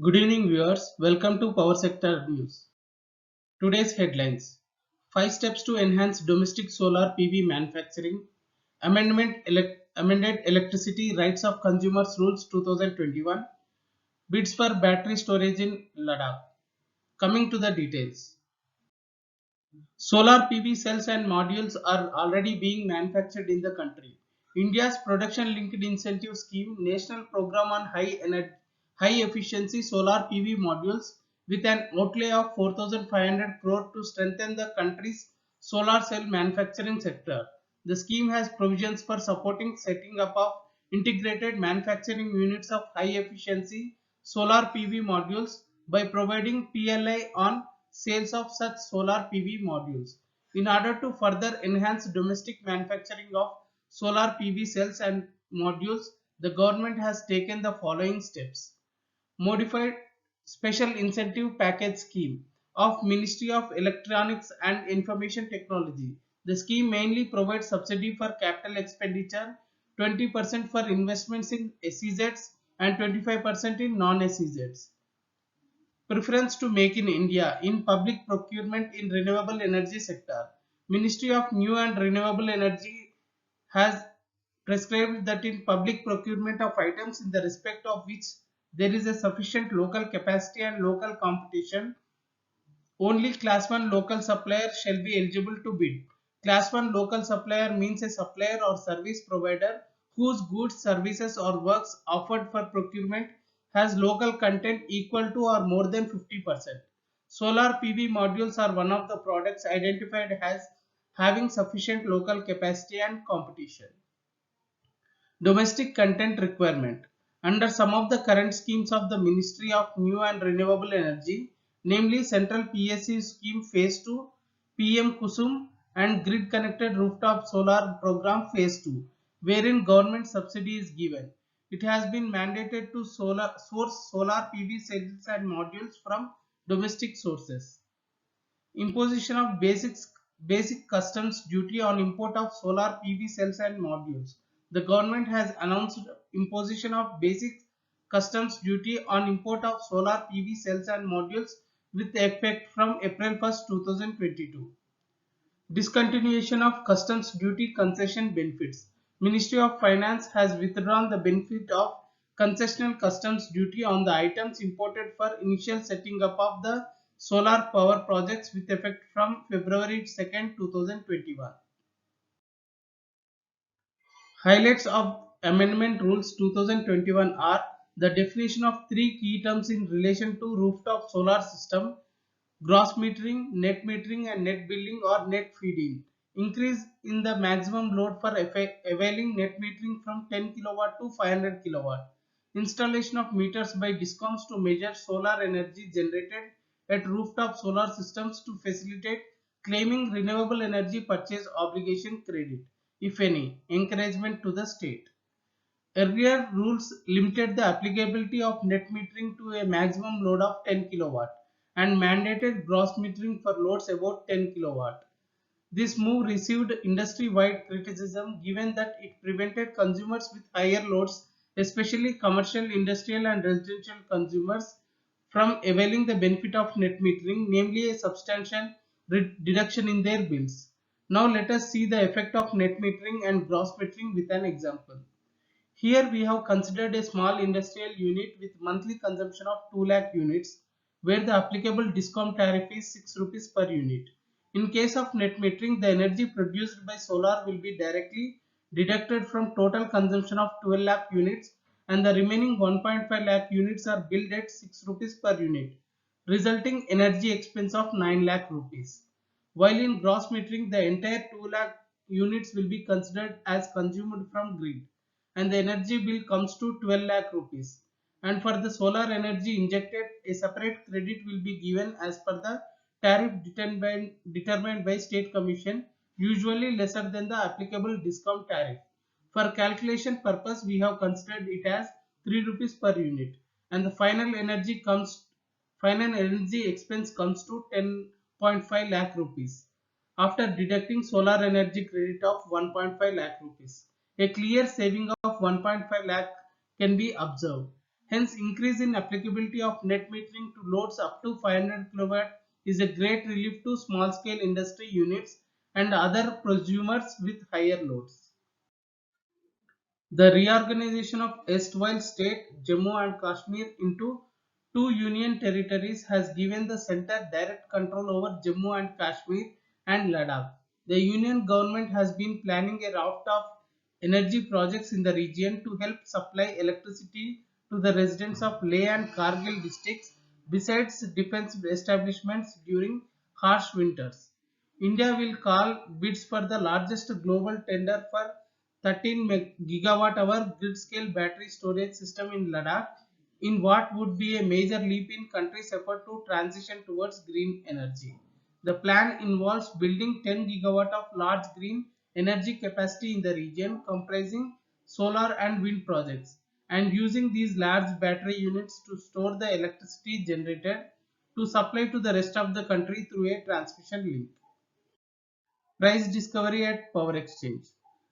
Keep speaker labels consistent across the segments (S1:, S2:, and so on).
S1: Good evening, viewers. Welcome to Power Sector News. Today's headlines: 5 steps to enhance domestic solar PV manufacturing. Amended Electricity Rights of Consumers Rules 2021. Bids for battery storage in Ladakh. Coming to the details. Solar PV cells and modules are already being manufactured in the country. India's Production Linked Incentive Scheme National Program on High Efficiency Solar PV Modules with an outlay of 4,500 crore to strengthen the country's solar cell manufacturing sector. The scheme has provisions for supporting setting up of integrated manufacturing units of high efficiency solar PV modules by providing PLI on sales of such solar PV modules. In order to further enhance domestic manufacturing of solar PV cells and modules, the government has taken the following steps. Modified Special Incentive Package Scheme of Ministry of Electronics and Information Technology. The scheme mainly provides subsidy for capital expenditure, 20% for investments in SEZs and 25% in non-SEZs. Preference to make in India in public procurement in renewable energy sector. Ministry of New and Renewable Energy has prescribed that in public procurement of items in the respect of which there is a sufficient local capacity and local competition, only Class 1 local supplier shall be eligible to bid. Class 1 local supplier means a supplier or service provider whose goods, services or works offered for procurement has local content equal to or more than 50%. Solar PV modules are one of the products identified as having sufficient local capacity and competition. Domestic content requirement. Under some of the current schemes of the Ministry of New and Renewable Energy, namely Central PSU Scheme Phase 2, PM Kusum and Grid Connected Rooftop Solar Program Phase 2, wherein government subsidy is given. It has been mandated to source solar PV cells and modules from domestic sources. Imposition of basic customs duty on import of solar PV cells and modules. The government has announced imposition of basic customs duty on import of solar PV cells and modules with effect from April 1st, 2022. Discontinuation of customs duty concession benefits. Ministry of Finance has withdrawn the benefit of concessional customs duty on the items imported for initial setting up of the solar power projects with effect from February 2nd, 2021. Highlights of Amendment Rules 2021 are the definition of three key terms in relation to rooftop solar system: gross metering, and net billing or net feed-in. Increase in the maximum load for availing net metering from 10 kW to 500 kW. Installation of meters by DISCOMs to measure solar energy generated at rooftop solar systems to facilitate claiming renewable energy purchase obligation credit, if any, encouragement to the state. Earlier rules limited the applicability of net metering to a maximum load of 10 kW and mandated gross metering for loads above 10 kW. This move received industry-wide criticism given that it prevented consumers with higher loads, especially commercial, industrial and residential consumers, from availing the benefit of net metering, namely a substantial deduction in their bills. Now let us see the effect of net metering and gross metering with an example. Here we have considered a small industrial unit with monthly consumption of 2 lakh units where the applicable discount tariff is 6 rupees per unit. In case of net metering, the energy produced by solar will be directly deducted from total consumption of 12 lakh units and the remaining 1.5 lakh units are billed at 6 rupees per unit, resulting energy expense of 9 lakh rupees. While in gross metering, the entire 2 lakh units will be considered as consumed from grid and the energy bill comes to 12 lakh rupees. And for the solar energy injected, a separate credit will be given as per the tariff determined by State Commission, usually lesser than the applicable discount tariff. For calculation purpose, we have considered it as 3 rupees per unit and the final energy expense comes to 10.5 lakh rupees after deducting solar energy credit of 1.5 lakh rupees. A clear saving of 1.5 lakh can be observed. Hence, increase in applicability of net metering to loads up to 500 kW is a great relief to small scale industry units and other prosumers with higher loads. The reorganization of erstwhile state Jammu and Kashmir into two union territories has given the centre direct control over Jammu and Kashmir and Ladakh. The union government has been planning a raft of energy projects in the region to help supply electricity to the residents of Leh and Kargil districts besides defense establishments during harsh winters. India will call bids for the largest global tender for 13 gigawatt hour grid scale battery storage system in Ladakh in what would be a major leap in country's effort to transition towards green energy. The plan involves building 10 gigawatt of large green energy capacity in the region comprising solar and wind projects and using these large battery units to store the electricity generated to supply to the rest of the country through a transmission link. Price discovery at Power Exchange.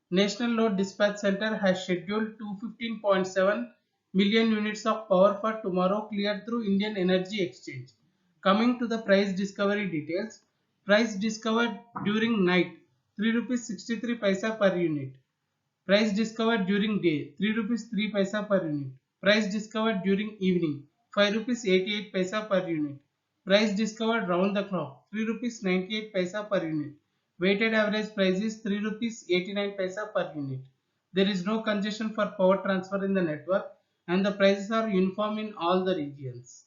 S1: National Load Dispatch Center has scheduled 215.7 million units of power for tomorrow cleared through Indian Energy Exchange. Coming to the price discovery details, price discovered during night 3 rupees 63 paisa per unit. Price discovered during day 3 rupees 3 paisa per unit. Price discovered during evening 5 rupees 88 paisa per unit. Price discovered round the clock 3 rupees 98 paisa per unit. Weighted average price is 3 rupees 89 paisa per unit. There is no congestion for power transfer in the network and the prices are uniform in all the regions.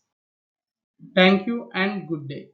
S1: Thank you and good day.